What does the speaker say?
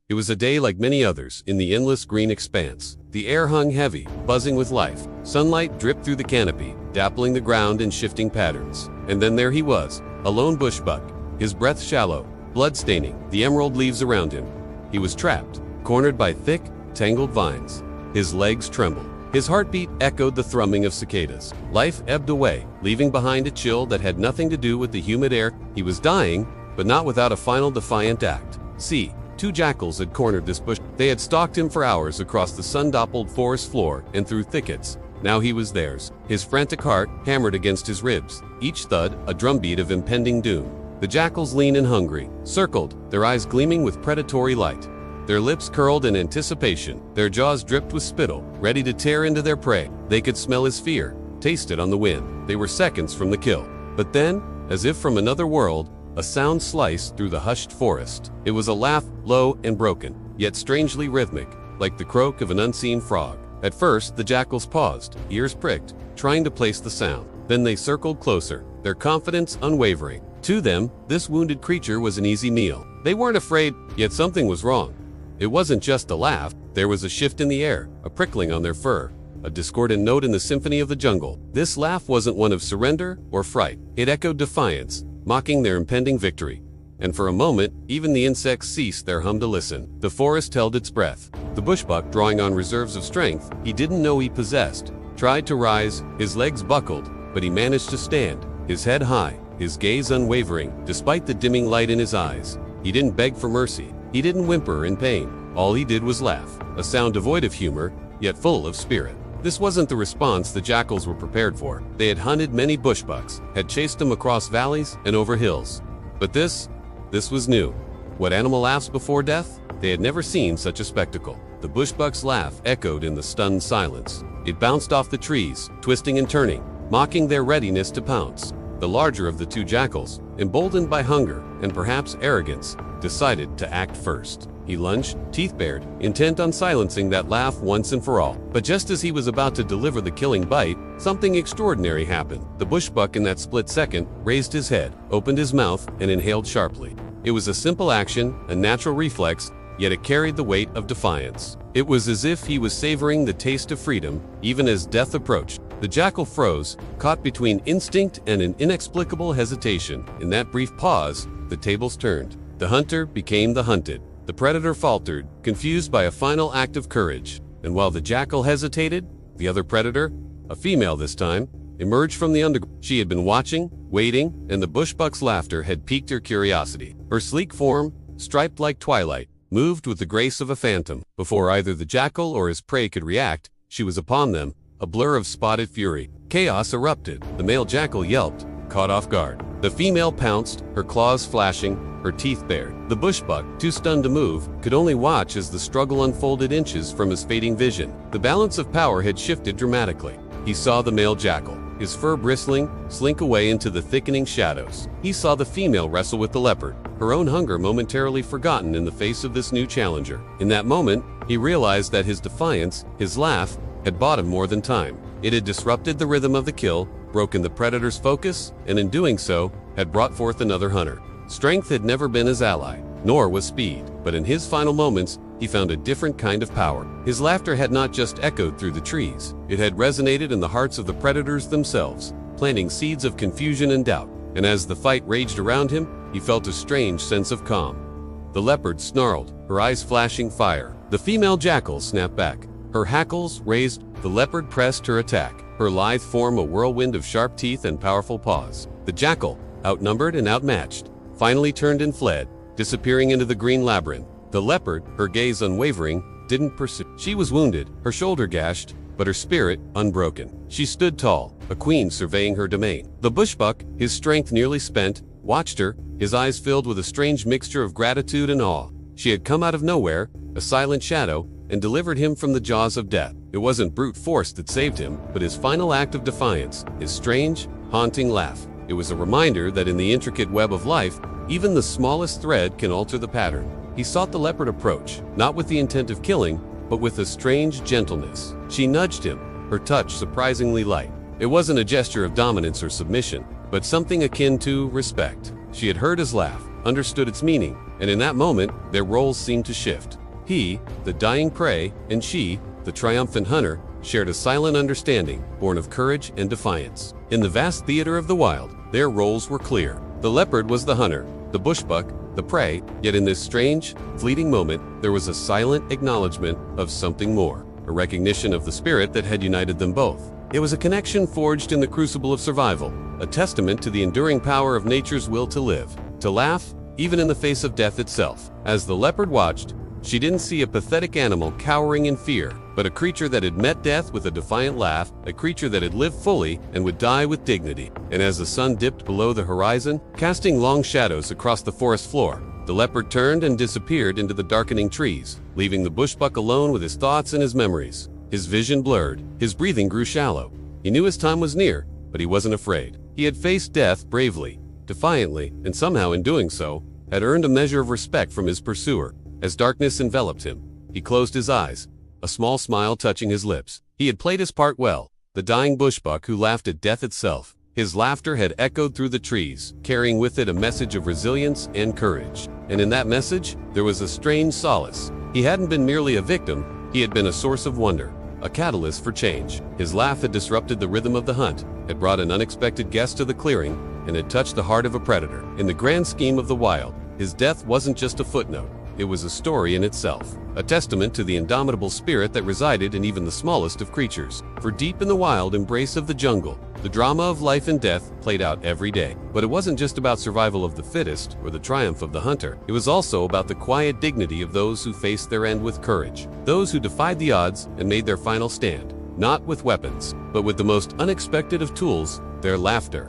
It was a day like many others in the endless green expanse. The air hung heavy, buzzing with life. Sunlight dripped through the canopy, dappling the ground in shifting patterns. And then there he was, a lone bushbuck, his breath shallow, blood staining the emerald leaves around him. He was trapped, cornered by thick, tangled vines. His legs trembled. His heartbeat echoed the thrumming of cicadas. Life ebbed away, leaving behind a chill that had nothing to do with the humid air. He was dying, but not without a final defiant act. See, 2 jackals had cornered this bush. They had stalked him for hours across the sun-dappled forest floor and through thickets. Now he was theirs. His frantic heart hammered against his ribs, each thud a drumbeat of impending doom. The jackals, lean and hungry, circled, their eyes gleaming with predatory light. Their lips curled in anticipation, their jaws dripped with spittle, ready to tear into their prey. They could smell his fear, taste it on the wind. They were seconds from the kill. But then, as if from another world, a sound sliced through the hushed forest. It was a laugh, low and broken, yet strangely rhythmic, like the croak of an unseen frog. At first, the jackals paused, ears pricked, trying to place the sound. Then they circled closer, their confidence unwavering. To them, this wounded creature was an easy meal. They weren't afraid, yet something was wrong. It wasn't just a laugh, there was a shift in the air, a prickling on their fur, a discordant note in the symphony of the jungle. This laugh wasn't one of surrender or fright. It echoed defiance, mocking their impending victory. And for a moment, even the insects ceased their hum to listen. The forest held its breath. The bushbuck, drawing on reserves of strength he didn't know he possessed, tried to rise. His legs buckled, but he managed to stand, his head high, his gaze unwavering, despite the dimming light in his eyes. He didn't beg for mercy. He didn't whimper in pain. All he did was laugh, a sound devoid of humor, yet full of spirit. This wasn't the response the jackals were prepared for. They had hunted many bushbucks, had chased them across valleys and over hills. But this was new. What animal laughs before death? They had never seen such a spectacle. The bushbuck's laugh echoed in the stunned silence. It bounced off the trees, twisting and turning, mocking their readiness to pounce. The larger of the 2 jackals, emboldened by hunger and perhaps arrogance, decided to act first. He lunged, teeth bared, intent on silencing that laugh once and for all. But just as he was about to deliver the killing bite, something extraordinary happened. The bushbuck in that split second raised his head, opened his mouth, and inhaled sharply. It was a simple action, a natural reflex, yet it carried the weight of defiance. It was as if he was savoring the taste of freedom, even as death approached. The jackal froze, caught between instinct and an inexplicable hesitation. In that brief pause, the tables turned. The hunter became the hunted. The predator faltered, confused by a final act of courage. And while the jackal hesitated, the other predator, a female this time, emerged from the undergrowth. She had been watching, waiting, and the bushbuck's laughter had piqued her curiosity. Her sleek form, striped like twilight, moved with the grace of a phantom. Before either the jackal or his prey could react, she was upon them, a blur of spotted fury. Chaos erupted. The male jackal yelped, caught off guard. The female pounced, her claws flashing, her teeth bared. The bushbuck, too stunned to move, could only watch as the struggle unfolded inches from his fading vision. The balance of power had shifted dramatically. He saw the male jackal, his fur bristling, slink away into the thickening shadows. He saw the female wrestle with the leopard, her own hunger momentarily forgotten in the face of this new challenger. In that moment, he realized that his defiance, his laugh, had bought him more than time. It had disrupted the rhythm of the kill, broken the predator's focus, and in doing so, had brought forth another hunter. Strength had never been his ally, nor was speed, but in his final moments, he found a different kind of power. His laughter had not just echoed through the trees, it had resonated in the hearts of the predators themselves, planting seeds of confusion and doubt. And as the fight raged around him, he felt a strange sense of calm. The leopard snarled, her eyes flashing fire. The female jackal snapped back, her hackles raised. The leopard pressed her attack, her lithe form a whirlwind of sharp teeth and powerful paws. The jackal, outnumbered and outmatched, finally turned and fled, disappearing into the green labyrinth. The leopard, her gaze unwavering, didn't pursue. She was wounded, her shoulder gashed, but her spirit unbroken. She stood tall, a queen surveying her domain. The bushbuck, his strength nearly spent, watched her, his eyes filled with a strange mixture of gratitude and awe. She had come out of nowhere, a silent shadow, and delivered him from the jaws of death. It wasn't brute force that saved him, but his final act of defiance, his strange, haunting laugh. It was a reminder that in the intricate web of life, even the smallest thread can alter the pattern. He sought the leopard approach, not with the intent of killing, but with a strange gentleness. She nudged him, her touch surprisingly light. It wasn't a gesture of dominance or submission, but something akin to respect. She had heard his laugh, understood its meaning, and in that moment, their roles seemed to shift. He, the dying prey, and she, the triumphant hunter, shared a silent understanding born of courage and defiance. In the vast theater of the wild, their roles were clear. The leopard was the hunter, the bushbuck, the prey, yet in this strange, fleeting moment, there was a silent acknowledgement of something more, a recognition of the spirit that had united them both. It was a connection forged in the crucible of survival, a testament to the enduring power of nature's will to live, to laugh, even in the face of death itself. As the leopard watched, she didn't see a pathetic animal cowering in fear, but a creature that had met death with a defiant laugh, a creature that had lived fully and would die with dignity. And as the sun dipped below the horizon, casting long shadows across the forest floor, the leopard turned and disappeared into the darkening trees, leaving the bushbuck alone with his thoughts and his memories. His vision blurred, his breathing grew shallow. He knew his time was near, but he wasn't afraid. He had faced death bravely, defiantly, and somehow in doing so, had earned a measure of respect from his pursuer. As darkness enveloped him, he closed his eyes, a small smile touching his lips. He had played his part well, the dying bushbuck who laughed at death itself. His laughter had echoed through the trees, carrying with it a message of resilience and courage. And in that message, there was a strange solace. He hadn't been merely a victim, he had been a source of wonder, a catalyst for change. His laugh had disrupted the rhythm of the hunt, had brought an unexpected guest to the clearing, and had touched the heart of a predator. In the grand scheme of the wild, his death wasn't just a footnote. It was a story in itself, a testament to the indomitable spirit that resided in even the smallest of creatures. For deep in the wild embrace of the jungle, the drama of life and death played out every day. But it wasn't just about survival of the fittest or the triumph of the hunter. It was also about the quiet dignity of those who faced their end with courage, those who defied the odds and made their final stand, not with weapons, but with the most unexpected of tools, their laughter.